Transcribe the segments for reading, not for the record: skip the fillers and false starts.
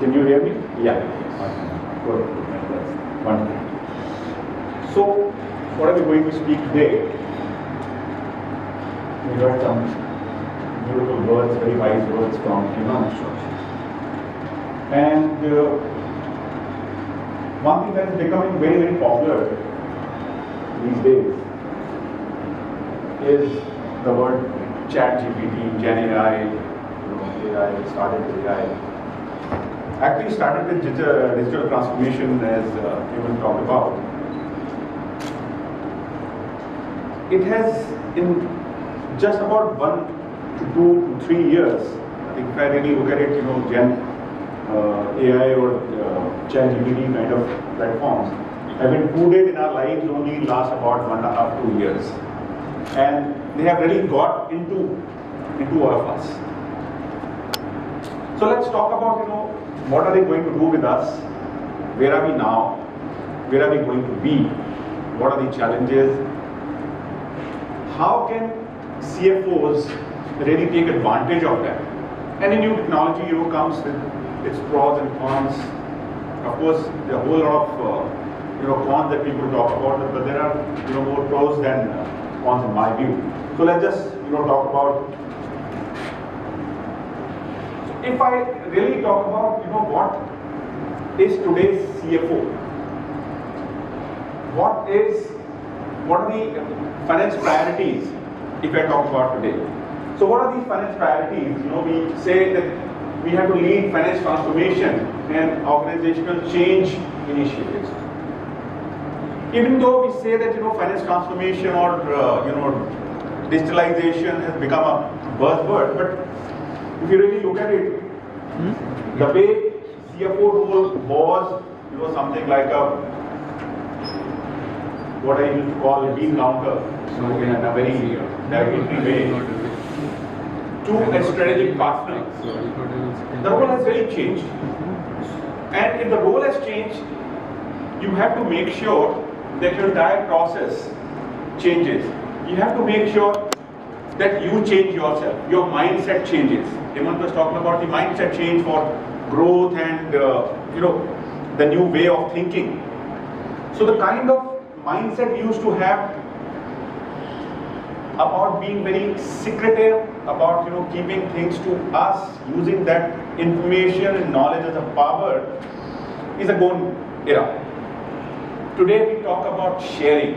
Can you hear me? Yeah. Good. Wonderful. So, what are we going to speak today? We heard some beautiful words, very wise words from Keynote. And one thing that is becoming very, very popular these days is the word ChatGPT, GenAI, AI, started with AI. Actually started with digital transformation as Kevin talked about. It has in just about 1 to 2 to 3 years, I think if I really look at it, AI or ChatGPT kind of platforms have been included in our lives only last about 1.5 to 2 years. And they have really got into all of us. So let's talk about, what are they going to do with us? Where are we now? Where are we going to be? What are the challenges? How can CFOs really take advantage of that? Any new technology, comes with its pros and cons. Of course, there are a whole lot of, cons that people talk about, but there are, more pros than cons in my view. So let's just, talk about. If I really talk about, what is today's CFO? What are the finance priorities? If I talk about today. So what are these finance priorities? We say that we have to lead finance transformation and organizational change initiatives. Even though we say that finance transformation or digitalization has become a buzzword, but if you really look at it, the way CFO role was, something like what I used to call a bean counter, in a very directly way, to a strategic partner. The role has really changed. And if the role has changed, you have to make sure that your entire process changes. You have to make sure that you change yourself, your mindset changes. Hemant was talking about the mindset change for growth and the new way of thinking. So the kind of mindset we used to have about being very secretive, about keeping things to us, using that information and knowledge as a power, is a gone era. Today we talk about sharing.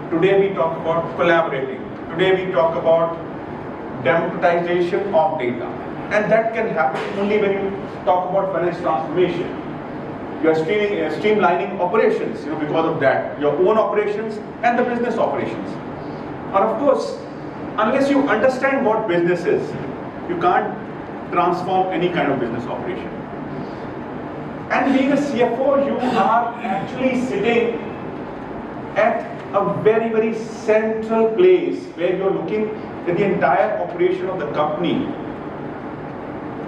Today we talk about collaborating. Today we talk about democratization of data. And that can happen only when you talk about finance transformation. You are streamlining operations, because of that. Your own operations and the business operations. And of course, unless you understand what business is, you can't transform any kind of business operation. And being a CFO, you are actually sitting at a very, very central place where you're looking at the entire operation of the company,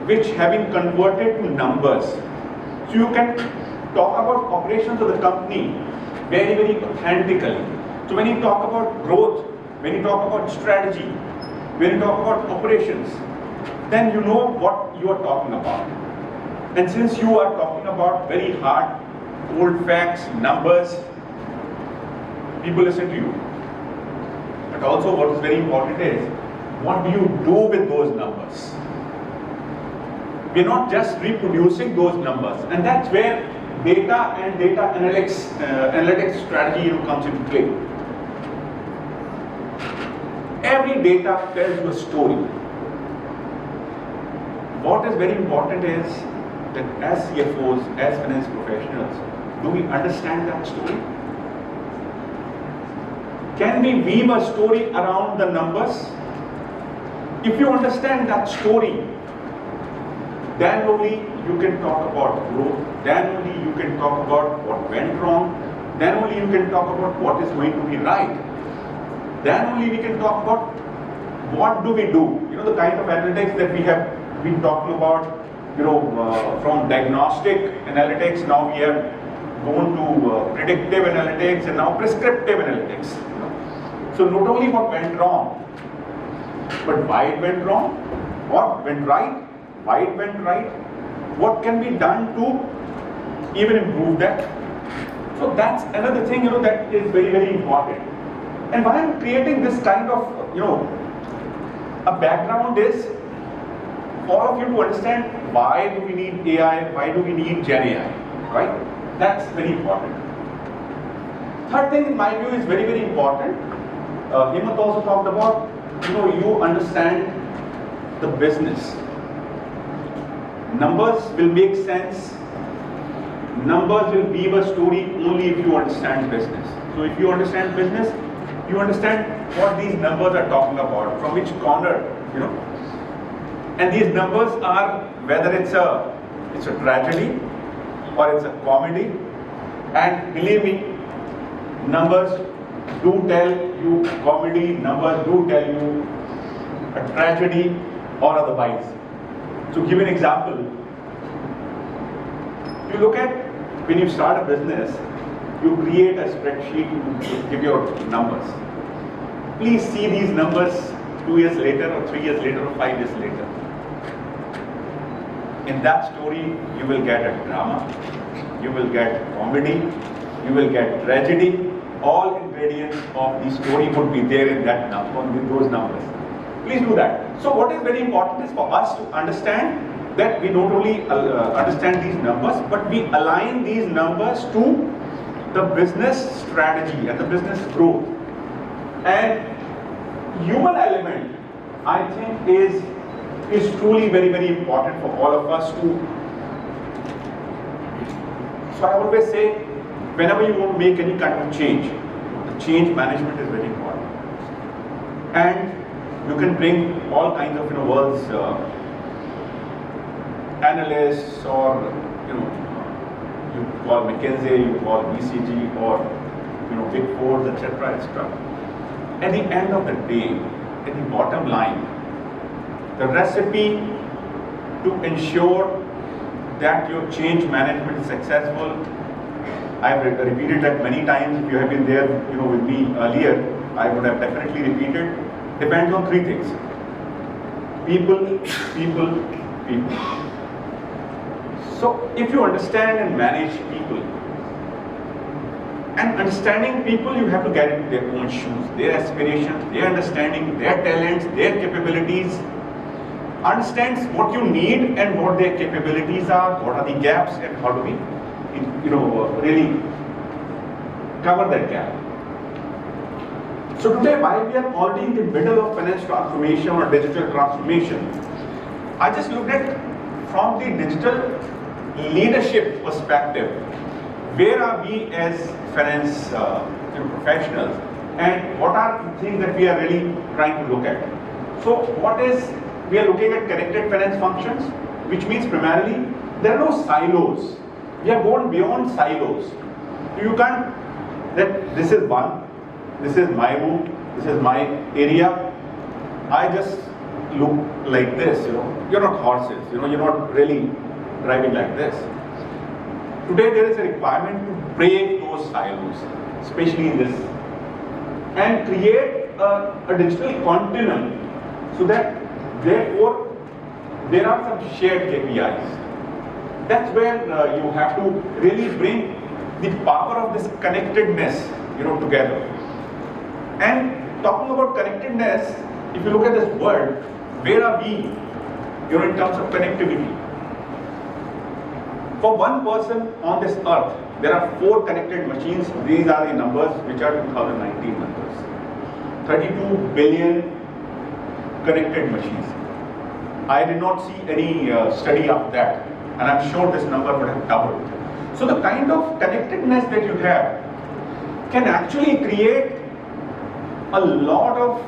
which have been converted to numbers. So you can talk about operations of the company very, very authentically. So when you talk about growth, when you talk about strategy, when you talk about operations, then you know what you are talking about. And since you are talking about very hard, cold facts, numbers, people listen to you. But also what is very important is, what do you do with those numbers? We're not just reproducing those numbers. And that's where data and data analytics strategy comes into play. Every data tells you a story. What is very important is that as CFOs, as finance professionals, do we understand that story? Can we weave a story around the numbers? If you understand that story, then only you can talk about growth, then only you can talk about what went wrong, then only you can talk about what is going to be right. Then only we can talk about what do we do. The kind of analytics that we have been talking about, from diagnostic analytics, now we have gone to predictive analytics and now prescriptive analytics. So not only what went wrong, but why it went wrong, what went right, why it went right, what can be done to even improve that. So that's another thing, that is very, very important. And why I'm creating this kind of, a background is for all of you to understand why do we need AI, why do we need Gen AI, right? That's very important. Third thing in my view is very, very important. Hemant also talked about, you understand the business. Numbers will make sense. Numbers will weave a story only if you understand business. So if you understand business, you understand what these numbers are talking about, from which corner, And these numbers are, whether it's a tragedy or it's a comedy. And believe me, numbers do tell you comedy, numbers do tell you a tragedy or otherwise. To give an example, you look at when you start a business, you create a spreadsheet to give your numbers. Please see these numbers 2 years later or 3 years later or 5 years later. In that story, you will get a drama, you will get comedy, you will get tragedy. All ingredients of the story would be there in that number, with those numbers. Please do that. So what is very important is for us to understand that we not only understand these numbers, but we align these numbers to the business strategy and the business growth. And human element, I think, is truly very, very important for all of us to. So I always say, whenever you want to make any kind of change, the change management is very important. And you can bring all kinds of world's analysts, or you call McKinsey, you call BCG, or Big Fours, etc., etc. At the end of the day, at the bottom line, the recipe to ensure that your change management is successful, I've repeated that many times. If you have been there, with me earlier, I would have definitely repeated. Depends on 3 things: people, people, people. So if you understand and manage people, and understanding people, you have to get into their own shoes, their aspirations, their understanding, their talents, their capabilities. Understands what you need and what their capabilities are, what are the gaps, and how do we, really cover that gap. So today, while we are already in the middle of finance transformation or digital transformation, I just looked at from the digital leadership perspective, where are we as finance professionals, and what are the things that we are really trying to look at. So we are looking at connected finance functions, which means primarily there are no silos. We are going beyond silos. You can't, that this is one, this is my room, this is my area. I just look like this, You're not horses, you're not really driving like this. Today there is a requirement to break those silos, especially in this, and create a digital continuum, so that therefore there are some shared KPIs. That's where you have to really bring the power of this connectedness, together. And talking about connectedness, if you look at this world, where are we, in terms of connectivity? For one person on this earth, there are 4 connected machines. These are the numbers which are 2019 numbers. 32 billion connected machines. I did not see any study of that, and I'm sure this number would have doubled. So the kind of connectedness that you have can actually create a lot of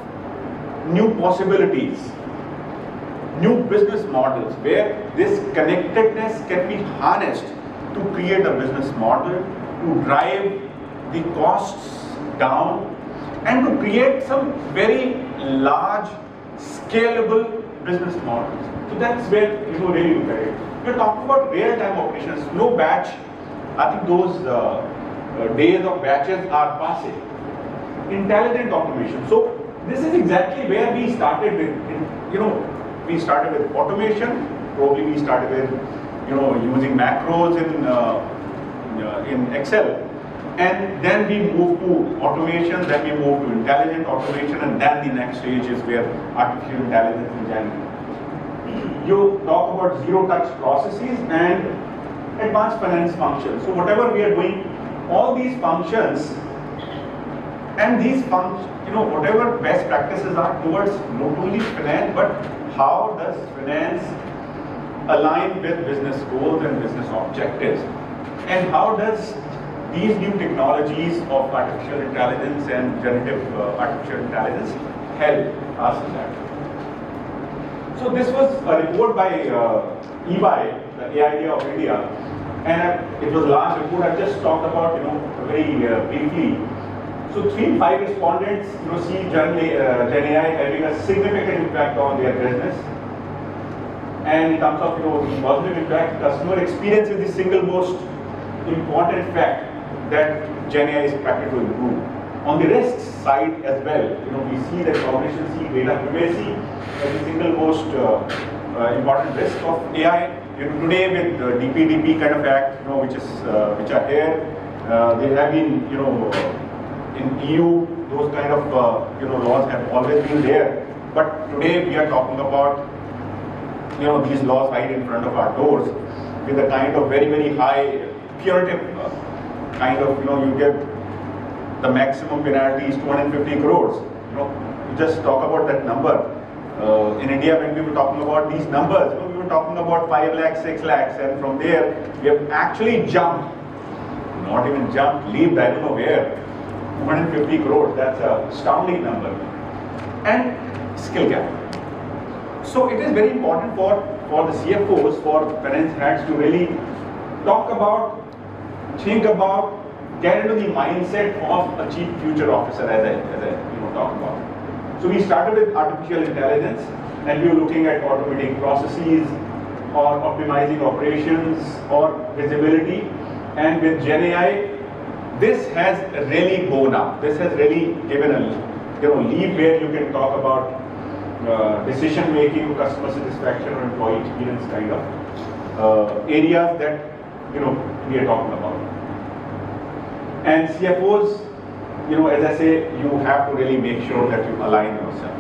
new possibilities, new business models, where this connectedness can be harnessed to create a business model, to drive the costs down, and to create some very large, scalable business models. So that's where really look at it. We're talking about real-time operations, no batch. I think those days of batches are passing. Intelligent automation. So this is exactly where we started with. We started with automation. Probably we started with using macros in Excel. And then we move to automation, then we move to intelligent automation, and then the next stage is where artificial intelligence and generative. You talk about zero-touch processes and advanced finance functions. So whatever we are doing, all these functions and these functions, whatever best practices are towards not only finance, but how does finance align with business goals and business objectives, and how does these new technologies of artificial intelligence and generative artificial intelligence help us in that. So this was a report by EY, the AIDA of India, and it was a large report. I just talked about very briefly. So 3 in 5 respondents see Gen AI having a significant impact on their business. And in terms of the positive impact, customer experience is the single most important fact that Gen AI is expected to improve. On the risk side as well, we see that cognition, data privacy is the single most important risk of AI. Today with the DPDP kind of act, which are here, there have been in EU those kind of laws have always been there. But today we are talking about these laws right in front of our doors with a kind of very, very high punitive kind of, you get the maximum penalty is 250 crores. You just talk about that number. In India, when we were talking about these numbers, we were talking about 5 lakhs, 6 lakhs, and from there we have actually jumped, not even jumped, leaped, I don't know where, 250 crores. That's a astounding number. And skill gap. So it is very important for the CFOs, for finance heads to really talk about, think about, get into the mindset of a chief future officer, as I talked about. So we started with artificial intelligence, and we were looking at automating processes or optimizing operations or visibility. And with Gen AI, this has really gone up. This has really given a leap where you can talk about decision making, customer satisfaction, or employee experience kind of areas that we are talking about. And CFOs, as I say, you have to really make sure that you align yourself.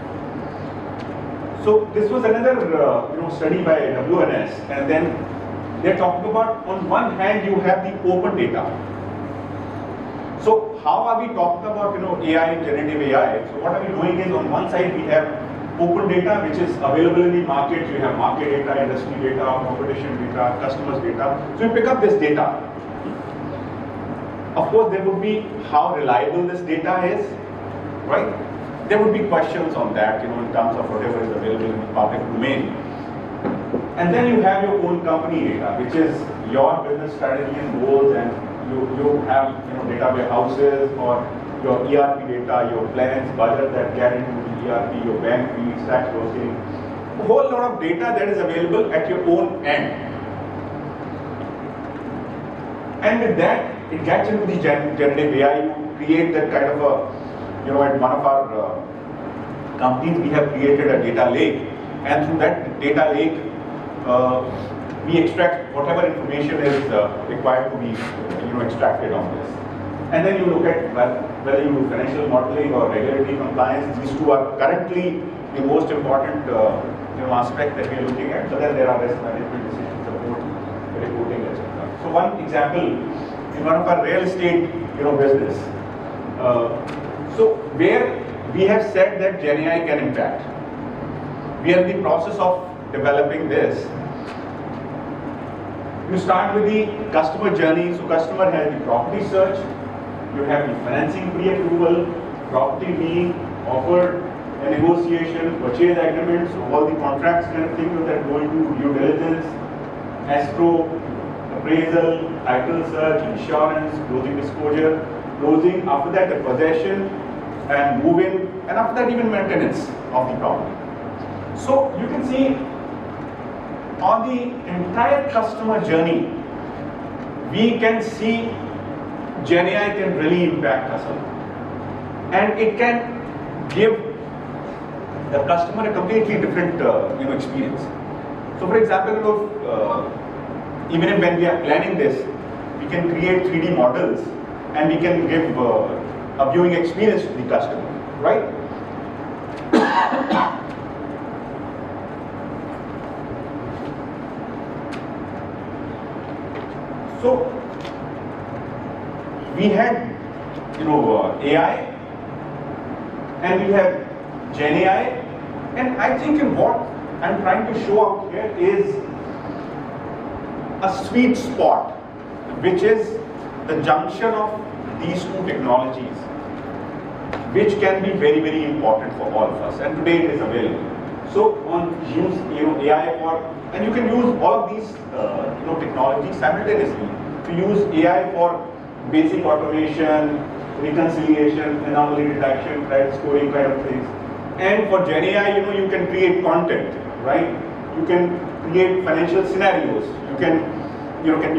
So this was another study by WNS, and then they're talking about, on one hand you have the open data. So how are we talking about AI, generative AI? So what are we doing is, on one side we have open data which is available in the market. You have market data, industry data, competition data, customers data. So you pick up this data. Of course, there would be how reliable this data is, right? There would be questions on that, in terms of whatever is available in the public domain. And then you have your own company data, which is your business strategy and goals, and you have data warehouses or your ERP data, your plans, budget that get into the ERP, your bank feeds, tax processing, a whole lot of data that is available at your own end. And with that, it gets into the generative AI. You create that kind of a, at one of our companies, we have created a data lake, and through that data lake, we extract whatever information is required to be extracted on this. And then you look at whether you do financial modeling or regulatory compliance. These two are currently the most important aspect that we are looking at. So then there are risk management, decision support, reporting, etc. So one example, in one of our real estate business, so where we have said that Gen AI can impact. We are in the process of developing this. You start with the customer journey. So customer has the property search, you have the financing pre-approval, property being offered, a negotiation, purchase agreements, so all the contracts kind of things that go into due diligence, escrow, appraisal, title search, insurance, closing disclosure, closing, after that the possession and move-in, and after that even maintenance of the property. So you can see on the entire customer journey, we can see Gen AI can really impact us, and it can give the customer a completely different experience. So for example, even if when we are planning this, we can create 3D models and we can give a viewing experience to the customer, right? So we had, AI, and we have Gen AI, and I think what I'm trying to show up here is a sweet spot, which is the junction of these two technologies, which can be very, very important for all of us, and today it is available. So on use AI for, and you can use all of these technologies simultaneously. To use AI for basic automation, reconciliation, anomaly detection, credit scoring kind of things. And for Gen AI, you can create content, right? You can create financial scenarios. You can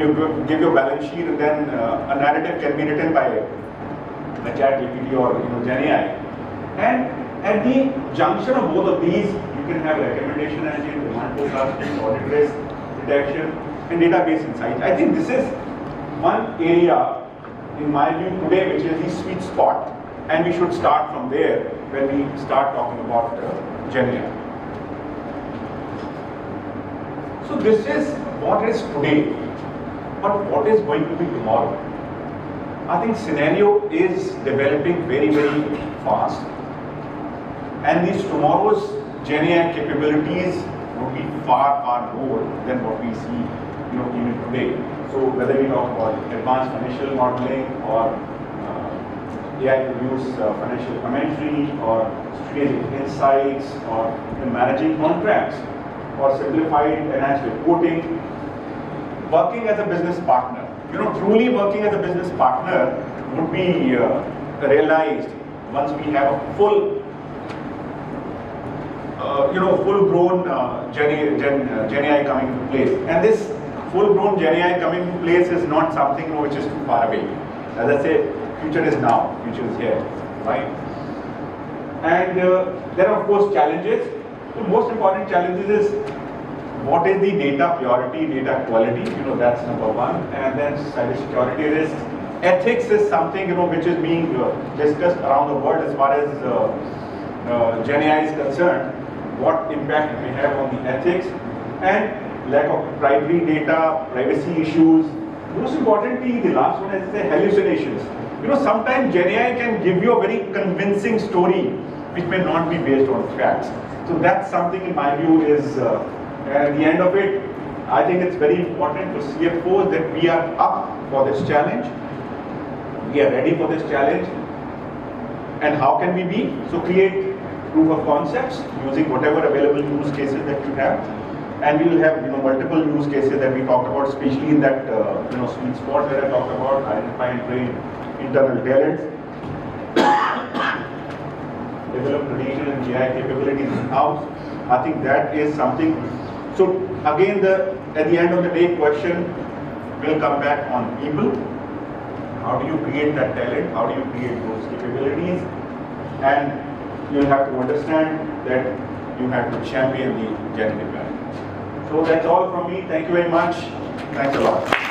give your balance sheet, and then a narrative can be written by a chat GPT or Gen AI. And at the junction of both of these, you can have recommendation engine, demand forecasting, audit risk detection, and database insights. I think this is one area, in my view, today, which is the sweet spot, and we should start from there when we start talking about Gen AI. So this is what is today, but what is going to be tomorrow? I think scenario is developing very, very fast, and these tomorrow's Gen AI capabilities would be far, far more than what we see, even today. So whether we talk about advanced financial modeling or AI produce financial commentary or strategic insights or managing contracts or simplified enhanced reporting, working as a business partner. Truly working as a business partner would be realized once we have a full full-grown Gen AI coming into place. And this full-grown Gen AI coming into place is not something which is too far away. As I say, future is now, future is here, right? And there are of course challenges. The most important challenges is what is the data purity, data quality, that's number one. And then cybersecurity risk. Ethics is something, which is being discussed around the world as far as Gen AI is concerned. What impact it may have on the ethics, and lack of proprietary data, privacy issues. Most importantly, the last one is the hallucinations. Sometimes Gen AI can give you a very convincing story which may not be based on facts. So that's something in my view is, at the end of it, I think it's very important for CFOs that we are up for this challenge. We are ready for this challenge. And how can we be? So create proof of concepts using whatever available use cases that you have, and we will have multiple use cases that we talked about, especially in that sweet spot where I talked about identify and train internal talents, develop traditional and GI capabilities in-house. I think that is something. So again, at the end of the day, question will come back on people. How do you create that talent? How do you create those capabilities? And you'll have to understand that you have to champion the generative value. So that's all from me. Thank you very much. Thanks a lot.